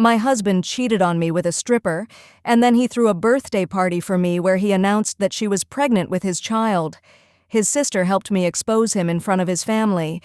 My husband cheated on me with a stripper, and then he threw a birthday party for me where he announced that she was pregnant with his child. His sister helped me expose him in front of his family.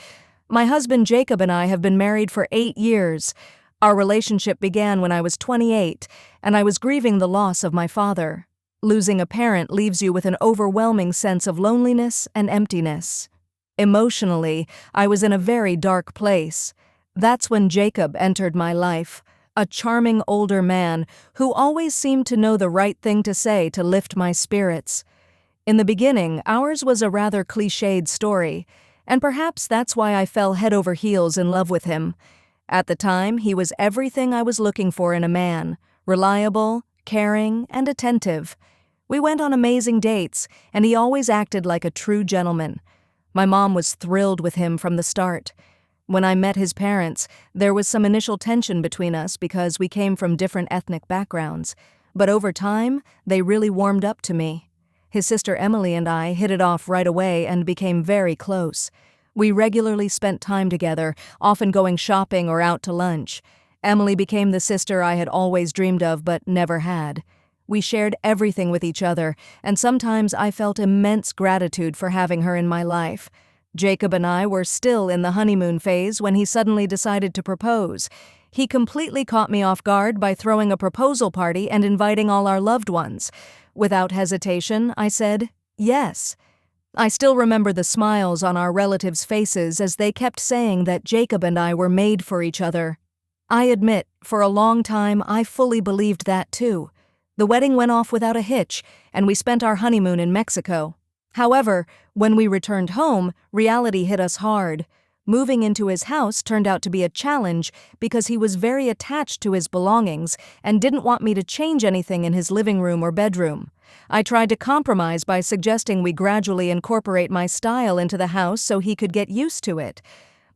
My husband Jacob and I have been married for 8 years. Our relationship began when I was 28, and I was grieving the loss of my father. Losing a parent leaves you with an overwhelming sense of loneliness and emptiness. Emotionally, I was in a very dark place. That's when Jacob entered my life, a charming older man who always seemed to know the right thing to say to lift my spirits. In the beginning, ours was a rather cliched story, and perhaps that's why I fell head over heels in love with him. At the time, he was everything I was looking for in a man: reliable, caring, and attentive. We went on amazing dates, and he always acted like a true gentleman. My mom was thrilled with him from the start. When I met his parents, there was some initial tension between us because we came from different ethnic backgrounds, but over time, they really warmed up to me. His sister Emily and I hit it off right away and became very close. We regularly spent time together, often going shopping or out to lunch. Emily became the sister I had always dreamed of but never had. We shared everything with each other, and sometimes I felt immense gratitude for having her in my life. Jacob and I were still in the honeymoon phase when he suddenly decided to propose. He completely caught me off guard by throwing a proposal party and inviting all our loved ones. Without hesitation, I said, yes. I still remember the smiles on our relatives' faces as they kept saying that Jacob and I were made for each other. I admit, for a long time, I fully believed that too. The wedding went off without a hitch, and we spent our honeymoon in Mexico. However, when we returned home, reality hit us hard. Moving into his house turned out to be a challenge because he was very attached to his belongings and didn't want me to change anything in his living room or bedroom. I tried to compromise by suggesting we gradually incorporate my style into the house so he could get used to it.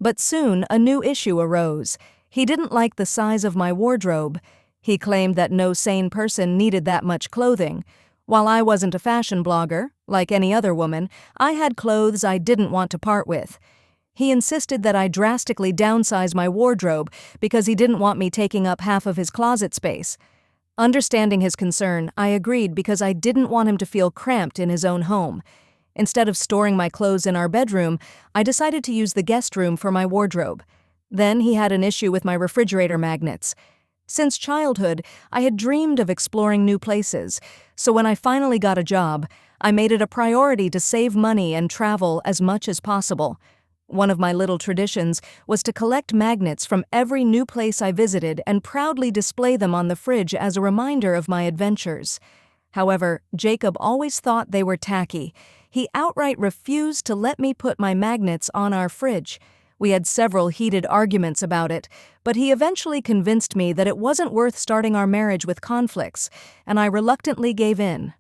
But soon a new issue arose. He didn't like the size of my wardrobe. He claimed that no sane person needed that much clothing. While I wasn't a fashion blogger, like any other woman, I had clothes I didn't want to part with. He insisted that I drastically downsize my wardrobe because he didn't want me taking up half of his closet space. Understanding his concern, I agreed because I didn't want him to feel cramped in his own home. Instead of storing my clothes in our bedroom, I decided to use the guest room for my wardrobe. Then he had an issue with my refrigerator magnets. Since childhood, I had dreamed of exploring new places, so when I finally got a job, I made it a priority to save money and travel as much as possible. One of my little traditions was to collect magnets from every new place I visited and proudly display them on the fridge as a reminder of my adventures. However, Jacob always thought they were tacky. He outright refused to let me put my magnets on our fridge. We had several heated arguments about it, but he eventually convinced me that it wasn't worth starting our marriage with conflicts, and I reluctantly gave in.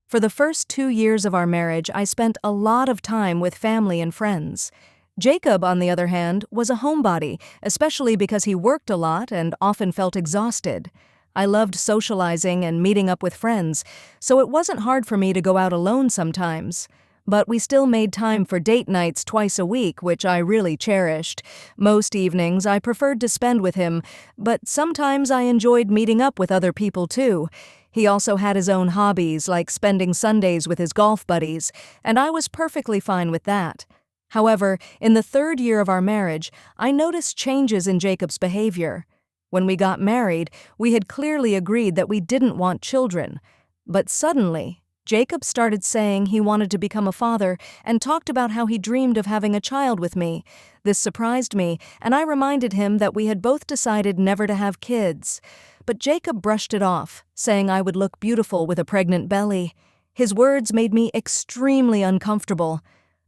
For the first 2 years of our marriage, I spent a lot of time with family and friends. Jacob, on the other hand, was a homebody, especially because he worked a lot and often felt exhausted. I loved socializing and meeting up with friends, so it wasn't hard for me to go out alone sometimes. But we still made time for date nights twice a week, which I really cherished. Most evenings I preferred to spend with him, but sometimes I enjoyed meeting up with other people too. He also had his own hobbies, like spending Sundays with his golf buddies, and I was perfectly fine with that. However, in the 3rd year of our marriage, I noticed changes in Jacob's behavior. When we got married, we had clearly agreed that we didn't want children. But suddenly, Jacob started saying he wanted to become a father and talked about how he dreamed of having a child with me. This surprised me, and I reminded him that we had both decided never to have kids. But Jacob brushed it off, saying I would look beautiful with a pregnant belly. His words made me extremely uncomfortable.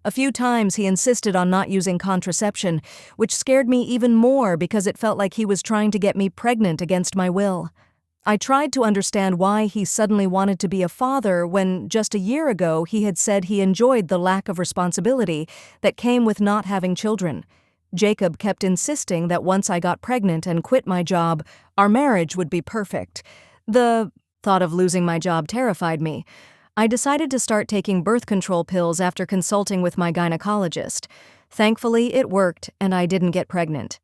A few times he insisted on not using contraception, which scared me even more because it felt like he was trying to get me pregnant against my will. I tried to understand why he suddenly wanted to be a father when just a year ago he had said he enjoyed the lack of responsibility that came with not having children. Jacob kept insisting that once I got pregnant and quit my job, our marriage would be perfect. The thought of losing my job terrified me. I decided to start taking birth control pills after consulting with my gynecologist. Thankfully, it worked and I didn't get pregnant.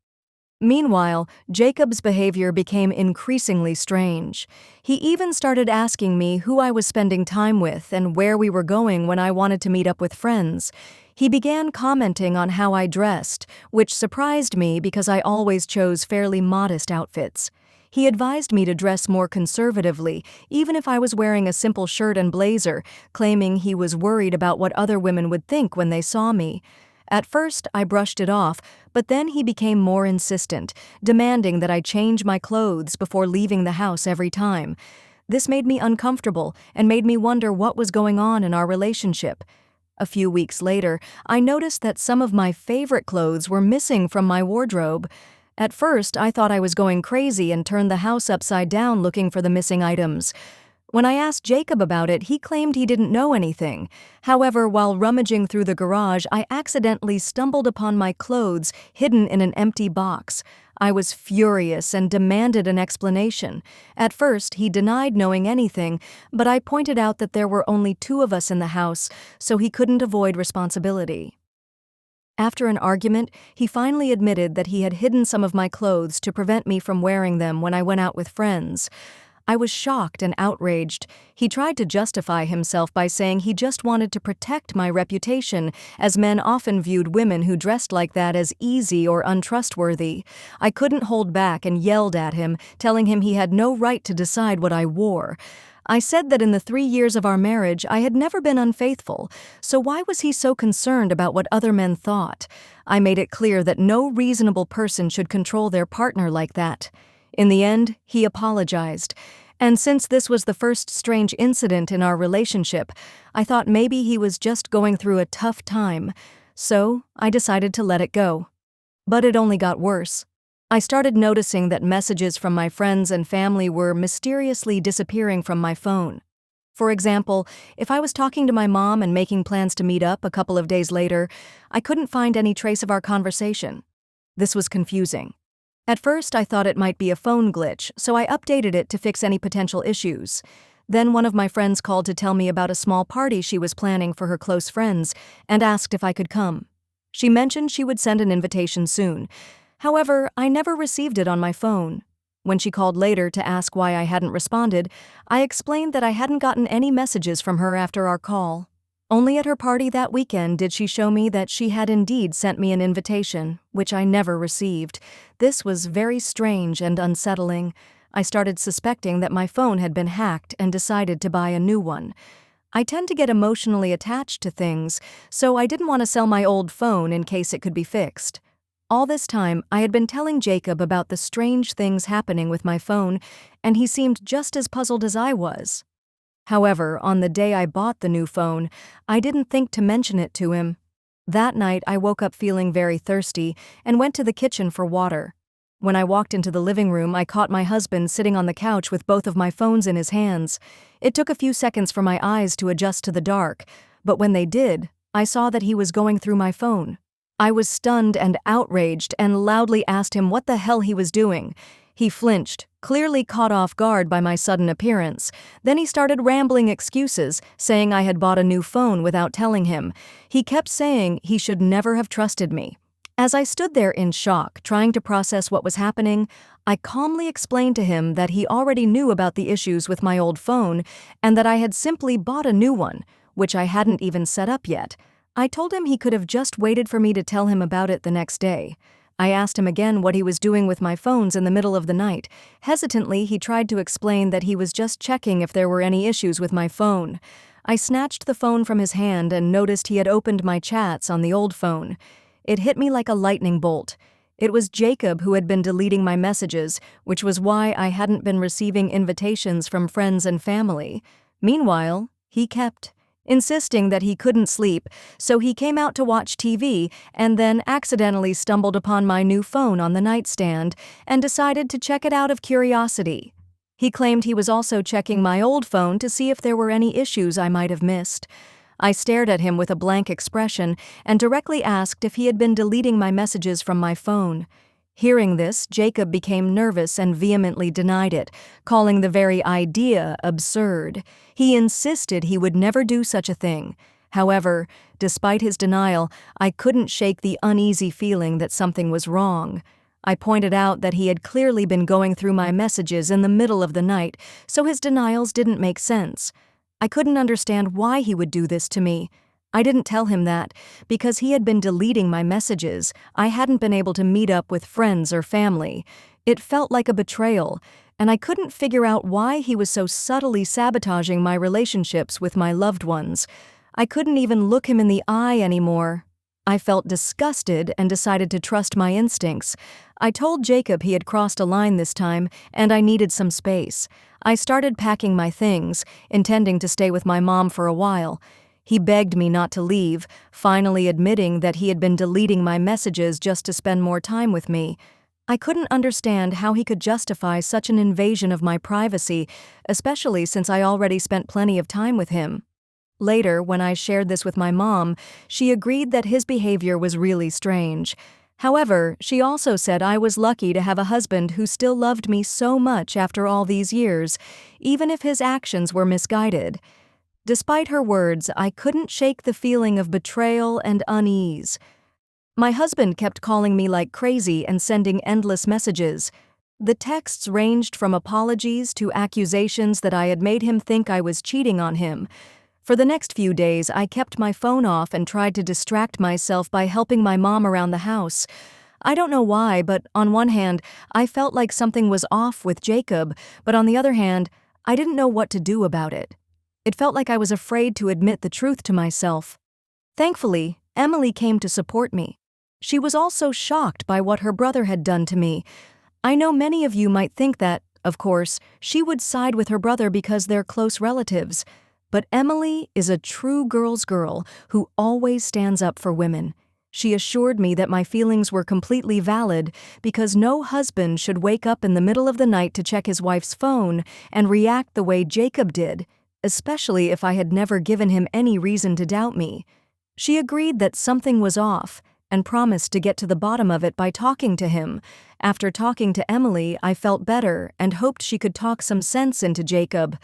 Meanwhile, Jacob's behavior became increasingly strange. He even started asking me who I was spending time with and where we were going when I wanted to meet up with friends. He began commenting on how I dressed, which surprised me because I always chose fairly modest outfits. He advised me to dress more conservatively, even if I was wearing a simple shirt and blazer, claiming he was worried about what other women would think when they saw me. At first, I brushed it off, but then he became more insistent, demanding that I change my clothes before leaving the house every time. This made me uncomfortable and made me wonder what was going on in our relationship. A few weeks later, I noticed that some of my favorite clothes were missing from my wardrobe. At first, I thought I was going crazy and turned the house upside down looking for the missing items. When I asked Jacob about it, he claimed he didn't know anything. However, while rummaging through the garage, I accidentally stumbled upon my clothes hidden in an empty box. I was furious and demanded an explanation. At first, he denied knowing anything, but I pointed out that there were only 2 of us in the house, so he couldn't avoid responsibility. After an argument, he finally admitted that he had hidden some of my clothes to prevent me from wearing them when I went out with friends. I was shocked and outraged. He tried to justify himself by saying he just wanted to protect my reputation, as men often viewed women who dressed like that as easy or untrustworthy. I couldn't hold back and yelled at him, telling him he had no right to decide what I wore. I said that in the 3 years of our marriage, I had never been unfaithful, so why was he so concerned about what other men thought? I made it clear that no reasonable person should control their partner like that. In the end, he apologized. And since this was the first strange incident in our relationship, I thought maybe he was just going through a tough time. So, I decided to let it go. But it only got worse. I started noticing that messages from my friends and family were mysteriously disappearing from my phone. For example, if I was talking to my mom and making plans to meet up a couple of days later, I couldn't find any trace of our conversation. This was confusing. At first, I thought it might be a phone glitch, so I updated it to fix any potential issues. Then one of my friends called to tell me about a small party she was planning for her close friends and asked if I could come. She mentioned she would send an invitation soon. However, I never received it on my phone. When she called later to ask why I hadn't responded, I explained that I hadn't gotten any messages from her after our call. Only at her party that weekend did she show me that she had indeed sent me an invitation, which I never received. This was very strange and unsettling. I started suspecting that my phone had been hacked and decided to buy a new one. I tend to get emotionally attached to things, so I didn't want to sell my old phone in case it could be fixed. All this time, I had been telling Jacob about the strange things happening with my phone, and he seemed just as puzzled as I was. However, on the day I bought the new phone, I didn't think to mention it to him. That night, I woke up feeling very thirsty and went to the kitchen for water. When I walked into the living room, I caught my husband sitting on the couch with both of my phones in his hands. It took a few seconds for my eyes to adjust to the dark, but when they did, I saw that he was going through my phone. I was stunned and outraged and loudly asked him what the hell he was doing. He flinched, clearly caught off guard by my sudden appearance. Then he started rambling excuses, saying I had bought a new phone without telling him. He kept saying he should never have trusted me. As I stood there in shock, trying to process what was happening, I calmly explained to him that he already knew about the issues with my old phone and that I had simply bought a new one, which I hadn't even set up yet. I told him he could have just waited for me to tell him about it the next day. I asked him again what he was doing with my phones in the middle of the night. Hesitantly, he tried to explain that he was just checking if there were any issues with my phone. I snatched the phone from his hand and noticed he had opened my chats on the old phone. It hit me like a lightning bolt. It was Jacob who had been deleting my messages, which was why I hadn't been receiving invitations from friends and family. Meanwhile, he kept insisting that he couldn't sleep, so he came out to watch TV and then accidentally stumbled upon my new phone on the nightstand and decided to check it out of curiosity. He claimed he was also checking my old phone to see if there were any issues I might have missed. I stared at him with a blank expression and directly asked if he had been deleting my messages from my phone. Hearing this, Jacob became nervous and vehemently denied it, calling the very idea absurd. He insisted he would never do such a thing. However, despite his denial, I couldn't shake the uneasy feeling that something was wrong. I pointed out that he had clearly been going through my messages in the middle of the night, so his denials didn't make sense. I couldn't understand why he would do this to me. I didn't tell him that, because he had been deleting my messages. I hadn't been able to meet up with friends or family. It felt like a betrayal, and I couldn't figure out why he was so subtly sabotaging my relationships with my loved ones. I couldn't even look him in the eye anymore. I felt disgusted and decided to trust my instincts. I told Jacob he had crossed a line this time, and I needed some space. I started packing my things, intending to stay with my mom for a while. He begged me not to leave, finally admitting that he had been deleting my messages just to spend more time with me. I couldn't understand how he could justify such an invasion of my privacy, especially since I already spent plenty of time with him. Later, when I shared this with my mom, she agreed that his behavior was really strange. However, she also said I was lucky to have a husband who still loved me so much after all these years, even if his actions were misguided. Despite her words, I couldn't shake the feeling of betrayal and unease. My husband kept calling me like crazy and sending endless messages. The texts ranged from apologies to accusations that I had made him think I was cheating on him. For the next few days, I kept my phone off and tried to distract myself by helping my mom around the house. I don't know why, but on one hand, I felt like something was off with Jacob, but on the other hand, I didn't know what to do about it. It felt like I was afraid to admit the truth to myself. Thankfully, Emily came to support me. She was also shocked by what her brother had done to me. I know many of you might think that, of course, she would side with her brother because they're close relatives. But Emily is a true girl's girl who always stands up for women. She assured me that my feelings were completely valid because no husband should wake up in the middle of the night to check his wife's phone and react the way Jacob did, especially if I had never given him any reason to doubt me. She agreed that something was off and promised to get to the bottom of it by talking to him. After talking to Emily, I felt better and hoped she could talk some sense into Jacob.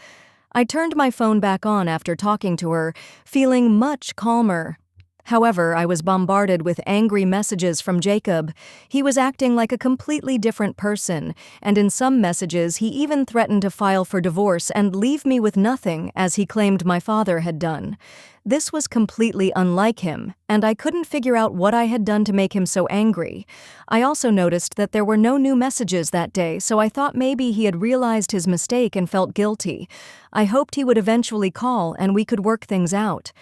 I turned my phone back on after talking to her, feeling much calmer. However, I was bombarded with angry messages from Jacob. He was acting like a completely different person, and in some messages he even threatened to file for divorce and leave me with nothing, as he claimed my father had done. This was completely unlike him, and I couldn't figure out what I had done to make him so angry. I also noticed that there were no new messages that day, so I thought maybe he had realized his mistake and felt guilty. I hoped he would eventually call and we could work things out.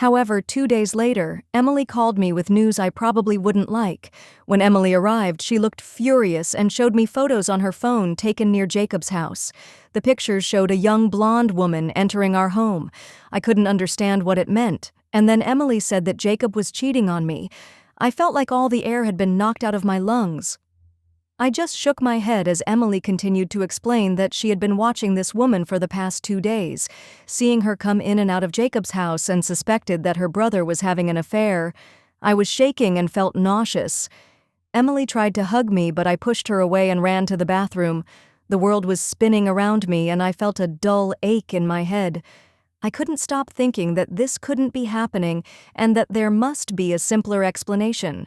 However, 2 days later, Emily called me with news I probably wouldn't like. When Emily arrived, she looked furious and showed me photos on her phone taken near Jacob's house. The pictures showed a young blonde woman entering our home. I couldn't understand what it meant, and then Emily said that Jacob was cheating on me. I felt like all the air had been knocked out of my lungs. I just shook my head as Emily continued to explain that she had been watching this woman for the past 2 days, seeing her come in and out of Jacob's house, and suspected that her brother was having an affair. I was shaking and felt nauseous. Emily tried to hug me, but I pushed her away and ran to the bathroom. The world was spinning around me, and I felt a dull ache in my head. I couldn't stop thinking that this couldn't be happening and that there must be a simpler explanation.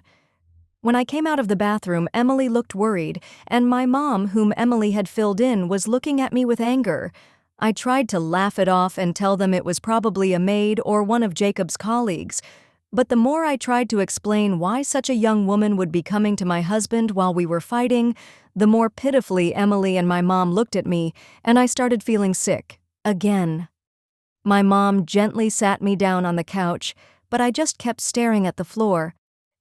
When I came out of the bathroom, Emily looked worried, and my mom, whom Emily had filled in, was looking at me with anger. I tried to laugh it off and tell them it was probably a maid or one of Jacob's colleagues. But the more I tried to explain why such a young woman would be coming to my husband while we were fighting, the more pitifully Emily and my mom looked at me, and I started feeling sick. Again. My mom gently sat me down on the couch, but I just kept staring at the floor.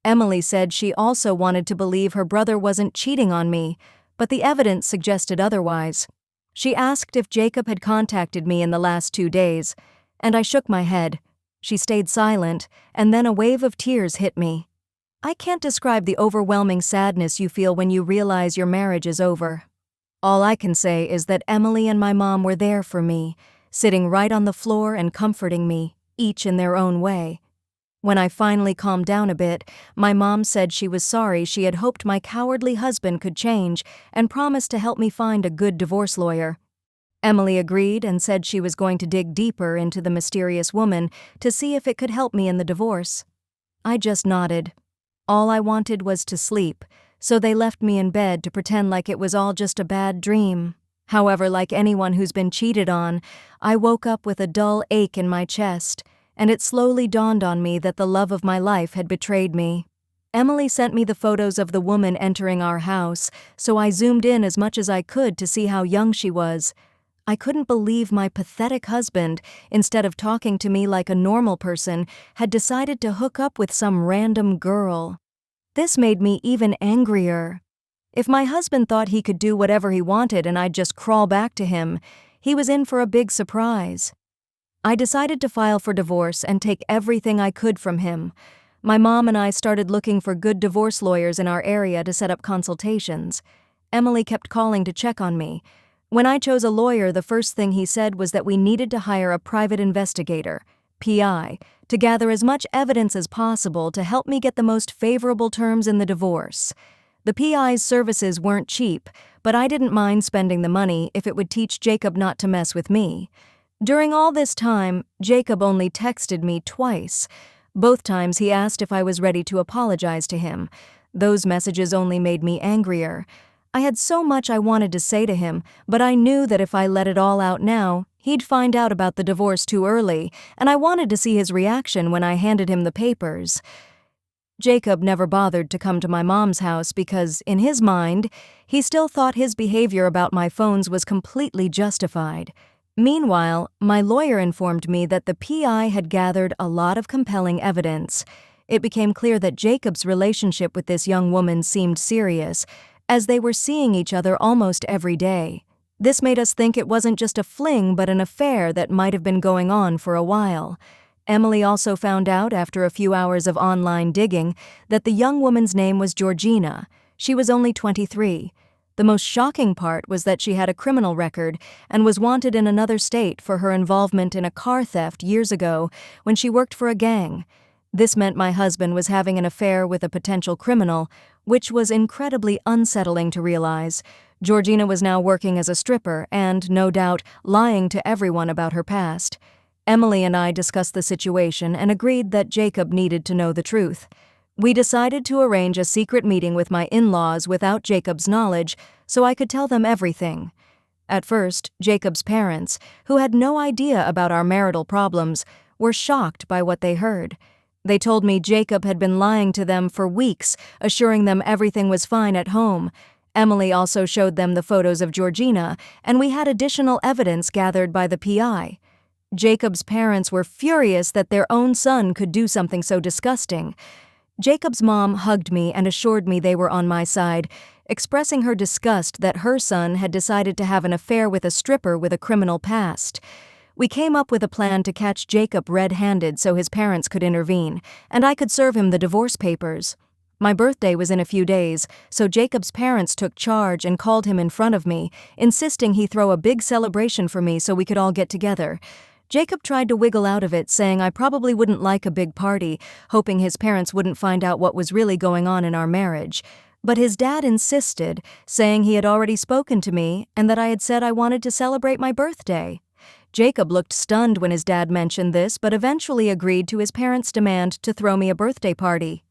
Emily said she also wanted to believe her brother wasn't cheating on me, but the evidence suggested otherwise. She asked if Jacob had contacted me in the last 2 days, and I shook my head. She stayed silent, and then a wave of tears hit me. I can't describe the overwhelming sadness you feel when you realize your marriage is over. All I can say is that Emily and my mom were there for me, sitting right on the floor and comforting me, each in their own way. When I finally calmed down a bit, my mom said she was sorry she had hoped my cowardly husband could change and promised to help me find a good divorce lawyer. Emily agreed and said she was going to dig deeper into the mysterious woman to see if it could help me in the divorce. I just nodded. All I wanted was to sleep, so they left me in bed to pretend like it was all just a bad dream. However, like anyone who's been cheated on, I woke up with a dull ache in my chest, and it slowly dawned on me that the love of my life had betrayed me. Emily sent me the photos of the woman entering our house, so I zoomed in as much as I could to see how young she was. I couldn't believe my pathetic husband, instead of talking to me like a normal person, had decided to hook up with some random girl. This made me even angrier. If my husband thought he could do whatever he wanted and I'd just crawl back to him, he was in for a big surprise. I decided to file for divorce and take everything I could from him. My mom and I started looking for good divorce lawyers in our area to set up consultations. Emily kept calling to check on me. When I chose a lawyer, the first thing he said was that we needed to hire a private investigator, PI, to gather as much evidence as possible to help me get the most favorable terms in the divorce. The PI's services weren't cheap, but I didn't mind spending the money if it would teach Jacob not to mess with me. During all this time, Jacob only texted me twice. Both times he asked if I was ready to apologize to him. Those messages only made me angrier. I had so much I wanted to say to him, but I knew that if I let it all out now, he'd find out about the divorce too early, and I wanted to see his reaction when I handed him the papers. Jacob never bothered to come to my mom's house because, in his mind, he still thought his behavior about my phones was completely justified. Meanwhile, my lawyer informed me that the PI had gathered a lot of compelling evidence. It became clear that Jacob's relationship with this young woman seemed serious, as they were seeing each other almost every day. This made us think it wasn't just a fling but an affair that might have been going on for a while. Emily also found out, after a few hours of online digging, that the young woman's name was Georgina. She was only 23. The most shocking part was that she had a criminal record and was wanted in another state for her involvement in a car theft years ago when she worked for a gang. This meant my husband was having an affair with a potential criminal, which was incredibly unsettling to realize. Georgina was now working as a stripper and, no doubt, lying to everyone about her past. Emily and I discussed the situation and agreed that Jacob needed to know the truth. We decided to arrange a secret meeting with my in-laws without Jacob's knowledge so I could tell them everything. At first, Jacob's parents, who had no idea about our marital problems, were shocked by what they heard. They told me Jacob had been lying to them for weeks, assuring them everything was fine at home. Emily also showed them the photos of Georgina, and we had additional evidence gathered by the PI. Jacob's parents were furious that their own son could do something so disgusting. Jacob's mom hugged me and assured me they were on my side, expressing her disgust that her son had decided to have an affair with a stripper with a criminal past. We came up with a plan to catch Jacob red-handed so his parents could intervene, and I could serve him the divorce papers. My birthday was in a few days, so Jacob's parents took charge and called him in front of me, insisting he throw a big celebration for me so we could all get together. Jacob tried to wiggle out of it, saying I probably wouldn't like a big party, hoping his parents wouldn't find out what was really going on in our marriage. But his dad insisted, saying he had already spoken to me and that I had said I wanted to celebrate my birthday. Jacob looked stunned when his dad mentioned this, but eventually agreed to his parents' demand to throw me a birthday party.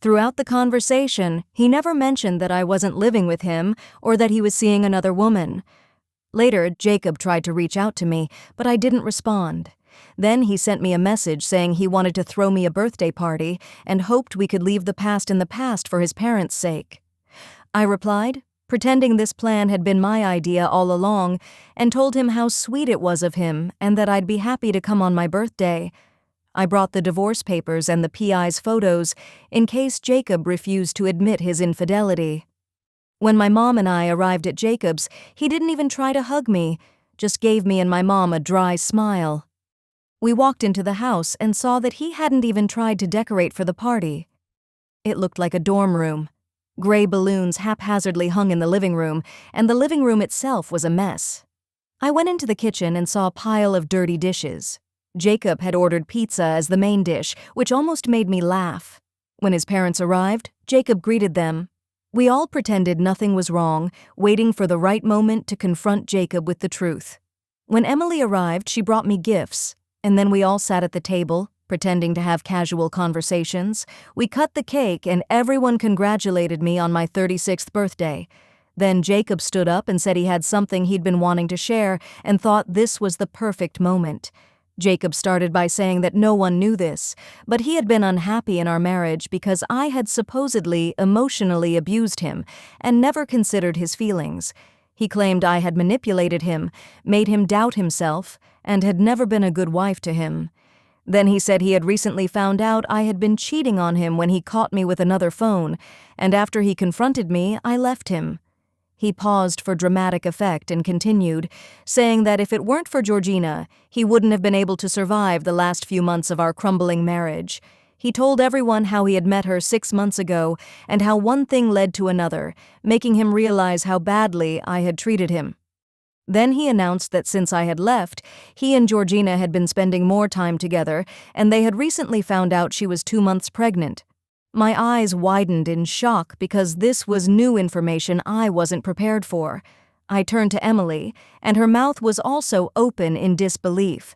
Throughout the conversation, he never mentioned that I wasn't living with him or that he was seeing another woman. Later, Jacob tried to reach out to me, but I didn't respond. Then he sent me a message saying he wanted to throw me a birthday party and hoped we could leave the past in the past for his parents' sake. I replied, pretending this plan had been my idea all along, and told him how sweet it was of him and that I'd be happy to come on my birthday. I brought the divorce papers and the PI's photos in case Jacob refused to admit his infidelity. When my mom and I arrived at Jacob's, he didn't even try to hug me, just gave me and my mom a dry smile. We walked into the house and saw that he hadn't even tried to decorate for the party. It looked like a dorm room. Gray balloons haphazardly hung in the living room, and the living room itself was a mess. I went into the kitchen and saw a pile of dirty dishes. Jacob had ordered pizza as the main dish, which almost made me laugh. When his parents arrived, Jacob greeted them. We all pretended nothing was wrong, waiting for the right moment to confront Jacob with the truth. When Emily arrived, she brought me gifts, and then we all sat at the table, pretending to have casual conversations. We cut the cake and everyone congratulated me on my 36th birthday. Then Jacob stood up and said he had something he'd been wanting to share and thought this was the perfect moment. Jacob started by saying that no one knew this, but he had been unhappy in our marriage because I had supposedly emotionally abused him and never considered his feelings. He claimed I had manipulated him, made him doubt himself, and had never been a good wife to him. Then he said he had recently found out I had been cheating on him when he caught me with another phone, and after he confronted me, I left him. He paused for dramatic effect and continued, saying that if it weren't for Georgina, he wouldn't have been able to survive the last few months of our crumbling marriage. He told everyone how he had met her 6 months ago and how one thing led to another, making him realize how badly I had treated him. Then he announced that since I had left, he and Georgina had been spending more time together, and they had recently found out she was 2 months pregnant. My eyes widened in shock because this was new information I wasn't prepared for. I turned to Emily, and her mouth was also open in disbelief.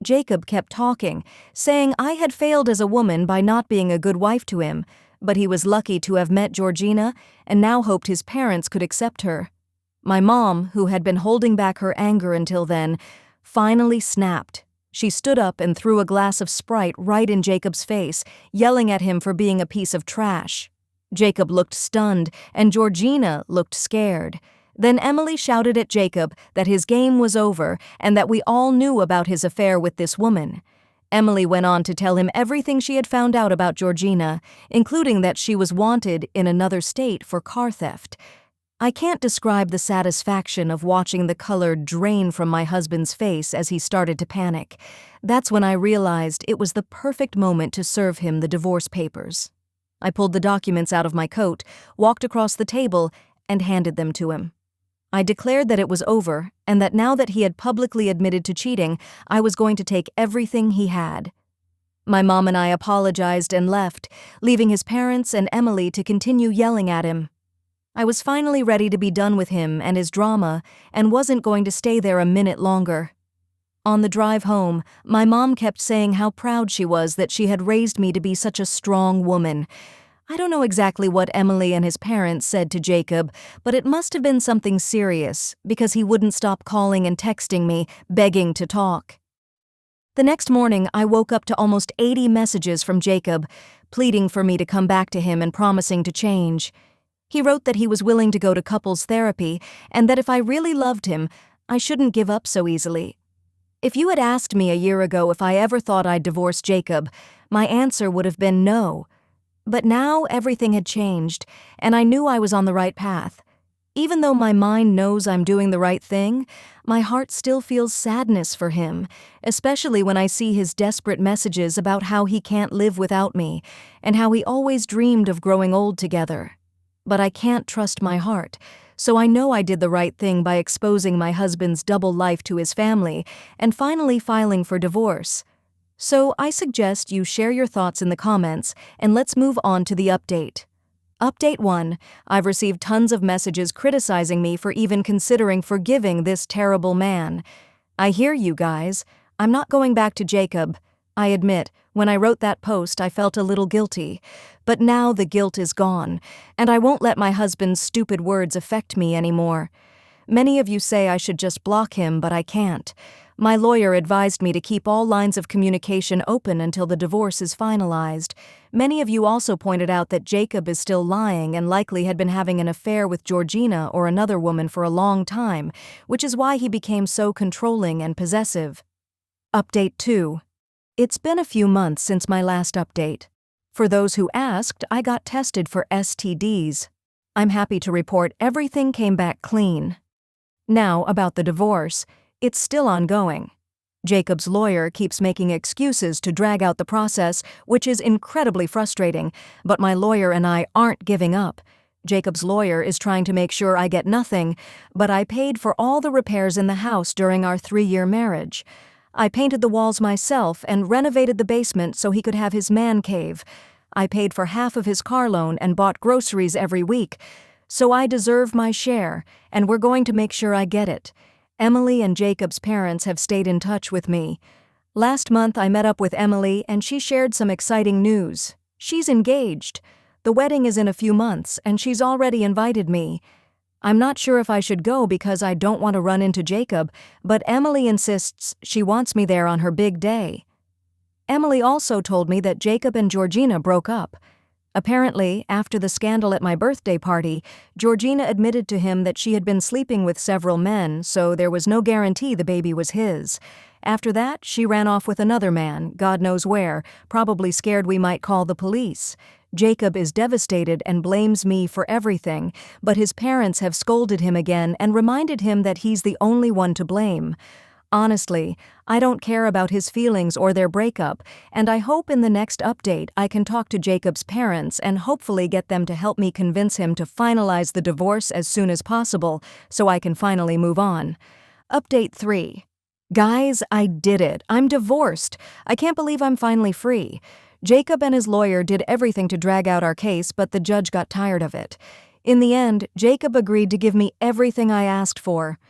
Jacob kept talking, saying I had failed as a woman by not being a good wife to him, but he was lucky to have met Georgina and now hoped his parents could accept her. My mom, who had been holding back her anger until then, finally snapped. She stood up and threw a glass of Sprite right in Jacob's face, yelling at him for being a piece of trash. Jacob looked stunned, and Georgina looked scared. Then Emily shouted at Jacob that his game was over and that we all knew about his affair with this woman. Emily went on to tell him everything she had found out about Georgina, including that she was wanted in another state for car theft. I can't describe the satisfaction of watching the color drain from my husband's face as he started to panic. That's when I realized it was the perfect moment to serve him the divorce papers. I pulled the documents out of my coat, walked across the table, and handed them to him. I declared that it was over, and that now that he had publicly admitted to cheating, I was going to take everything he had. My mom and I apologized and left, leaving his parents and Emily to continue yelling at him. I was finally ready to be done with him and his drama and wasn't going to stay there a minute longer. On the drive home, my mom kept saying how proud she was that she had raised me to be such a strong woman. I don't know exactly what Emily and his parents said to Jacob, but it must have been something serious because he wouldn't stop calling and texting me, begging to talk. The next morning, I woke up to almost 80 messages from Jacob, pleading for me to come back to him and promising to change. He wrote that he was willing to go to couples therapy and that if I really loved him, I shouldn't give up so easily. If you had asked me a year ago if I ever thought I'd divorce Jacob, my answer would have been no. But now everything had changed, and I knew I was on the right path. Even though my mind knows I'm doing the right thing, my heart still feels sadness for him, especially when I see his desperate messages about how he can't live without me and how he always dreamed of growing old together. But I can't trust my heart, so I know I did the right thing by exposing my husband's double life to his family and finally filing for divorce. So I suggest you share your thoughts in the comments, and let's move on to the update. Update 1. I've received tons of messages criticizing me for even considering forgiving this terrible man. I hear you guys. I'm not going back to Jacob. I admit, when I wrote that post, I felt a little guilty. But now the guilt is gone, and I won't let my husband's stupid words affect me anymore. Many of you say I should just block him, but I can't. My lawyer advised me to keep all lines of communication open until the divorce is finalized. Many of you also pointed out that Jacob is still lying and likely had been having an affair with Georgina or another woman for a long time, which is why he became so controlling and possessive. Update 2. It's been a few months since my last update. For those who asked, I got tested for STDs. I'm happy to report everything came back clean. Now, about the divorce, it's still ongoing. Jacob's lawyer keeps making excuses to drag out the process, which is incredibly frustrating, but my lawyer and I aren't giving up. Jacob's lawyer is trying to make sure I get nothing, but I paid for all the repairs in the house during our 3-year marriage. I painted the walls myself and renovated the basement so he could have his man cave. I paid for half of his car loan and bought groceries every week. So I deserve my share, and we're going to make sure I get it. Emily and Jacob's parents have stayed in touch with me. Last month I met up with Emily and she shared some exciting news. She's engaged. The wedding is in a few months and she's already invited me. I'm not sure if I should go because I don't want to run into Jacob, but Emily insists she wants me there on her big day. Emily also told me that Jacob and Georgina broke up. Apparently, after the scandal at my birthday party, Georgina admitted to him that she had been sleeping with several men, so there was no guarantee the baby was his. After that, she ran off with another man, God knows where, probably scared we might call the police. Jacob is devastated and blames me for everything, but his parents have scolded him again and reminded him that he's the only one to blame. Honestly, I don't care about his feelings or their breakup, and I hope in the next update I can talk to Jacob's parents and hopefully get them to help me convince him to finalize the divorce as soon as possible so I can finally move on. Update 3. Guys, I did it. I'm divorced. I can't believe I'm finally free. Jacob and his lawyer did everything to drag out our case, but the judge got tired of it. In the end, Jacob agreed to give me everything I asked for.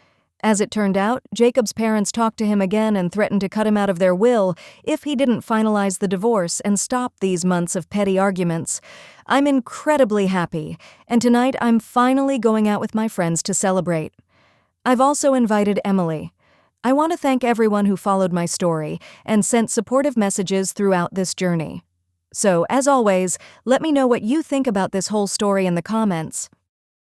As it turned out, Jacob's parents talked to him again and threatened to cut him out of their will if he didn't finalize the divorce and stop these months of petty arguments. I'm incredibly happy, and tonight I'm finally going out with my friends to celebrate. I've also invited Emily. I want to thank everyone who followed my story and sent supportive messages throughout this journey. So, as always, let me know what you think about this whole story in the comments.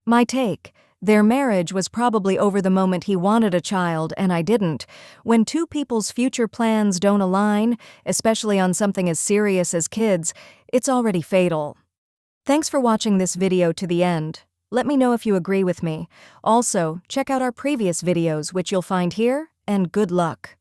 My take: their marriage was probably over the moment he wanted a child and I didn't. When two people's future plans don't align, especially on something as serious as kids, it's already fatal. Thanks for watching this video to the end. Let me know if you agree with me. Also, check out our previous videos, which you'll find here, and good luck.